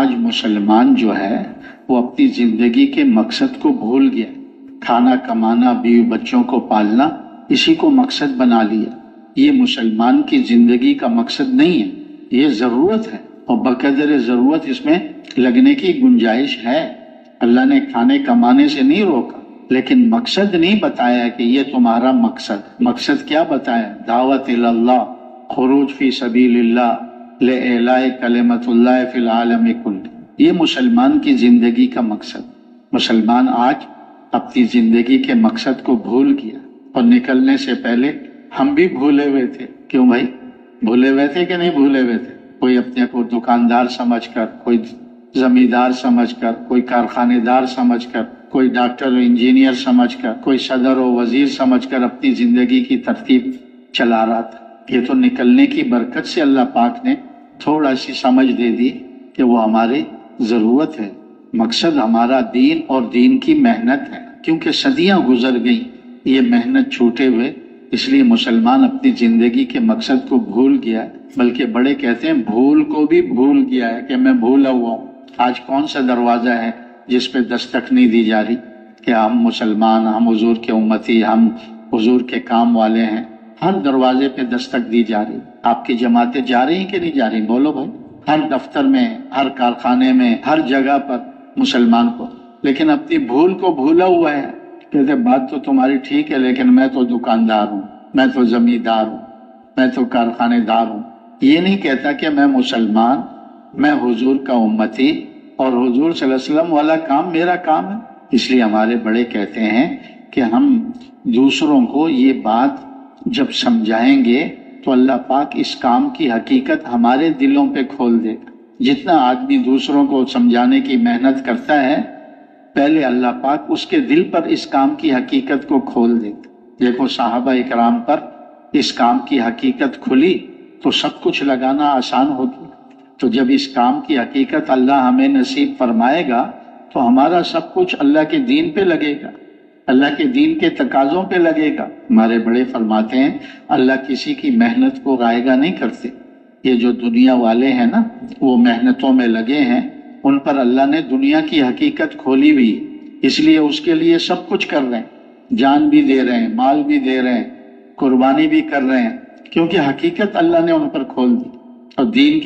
آج مسلمان جو ہے وہ اپنی زندگی کے مقصد کو بھول گیا. کھانا کمانا، بیوی بچوں کو پالنا، اسی کو مقصد بنا لیا. یہ مسلمان کی زندگی کا مقصد نہیں ہے، یہ ضرورت ہے اور بقدر ضرورت اس میں لگنے کی گنجائش ہے. اللہ نے کھانے کمانے سے نہیں روکا، لیکن مقصد نہیں بتایا کہ یہ تمہارا مقصد کیا بتایا؟ دعوت اللہ، خروج فی سبیل اللہ، لإعلاء کلمۃ اللہ فی العالم کل. یہ مسلمان کی زندگی کا مقصد. مسلمان آج اپنی زندگی کے مقصد کو بھول گیا، اور نکلنے سے پہلے ہم بھی بھولے ہوئے تھے. کیوں بھائی؟ بھولے ہوئے تھے کہ نہیں بھولے ہوئے تھے؟ کوئی اپنے کو دکاندار سمجھ کر، کوئی زمیندار سمجھ کر، کوئی کارخانے دار سمجھ کر، کوئی ڈاکٹر و انجینئر سمجھ کر، کوئی صدر و وزیر سمجھ کر اپنی زندگی کی ترتیب چلا رہا تھا. یہ تو نکلنے کی برکت سے اللہ پاک نے تھوڑا سی سمجھ دے دی کہ وہ ہماری ضرورت ہے. مقصد ہمارا دین اور دین کی محنت ہے، کیونکہ صدیاں گزر گئیں یہ محنت چھوٹے ہوئے. اس لیے مسلمان اپنی زندگی کے مقصد کو بھول گیا ہے، بلکہ بڑے کہتے ہیں بھول کو بھی بھول گیا ہے کہ میں بھولا ہوا ہوں. آج کون سا دروازہ ہے جس پہ دستک نہیں دی جا رہی کہ ہم مسلمان، ہم حضور کے امتی، ہم حضور کے کام والے ہیں؟ ہر دروازے پہ دستک دی جا رہی. آپ کی جماعتیں جا رہی ہیں کہ نہیں جا رہی؟ بولو بھائی. ہر دفتر میں، ہر کارخانے میں، ہر جگہ پر مسلمان کو، لیکن اپنی بھول کو بھولا ہوا ہے. کہتے بات تو تمہاری ٹھیک ہے، لیکن میں تو دکاندار ہوں، میں تو زمیندار ہوں، میں تو کارخانے دار ہوں. یہ نہیں کہتا کہ میں مسلمان، میں حضور کا امتی اور حضور صلی اللہ علیہ وسلم والا کام میرا کام ہے. اس لیے ہمارے بڑے کہتے ہیں کہ ہم دوسروں کو یہ بات جب سمجھائیں گے تو اللہ پاک اس کام کی حقیقت ہمارے دلوں پہ کھول دے گا. جتنا آدمی دوسروں کو سمجھانے کی محنت کرتا ہے، پہلے اللہ پاک اس کے دل پر اس کام کی حقیقت کو کھول دے گا. دیکھو صحابہ اکرام پر اس کام کی حقیقت کھلی تو سب کچھ لگانا آسان ہو گیا. تو جب اس کام کی حقیقت اللہ ہمیں نصیب فرمائے گا تو ہمارا سب کچھ اللہ کے دین پہ لگے گا، اللہ کے دین کے تقاضوں پہ لگے گا. ہمارے بڑے فرماتے ہیں اللہ کسی کی محنت کو رائیگا نہیں کرتے. یہ جو دنیا والے ہیں نا، وہ محنتوں میں لگے ہیں، ان پر اللہ نے دنیا کی حقیقت کھولی ہوئی، اس لیے اس کے لیے سب کچھ کر رہے ہیں، جان بھی دے رہے ہیں، مال بھی دے رہے ہیں، قربانی بھی کر رہے ہیں، کیونکہ حقیقت اللہ نے ان پر کھول دی. اور دین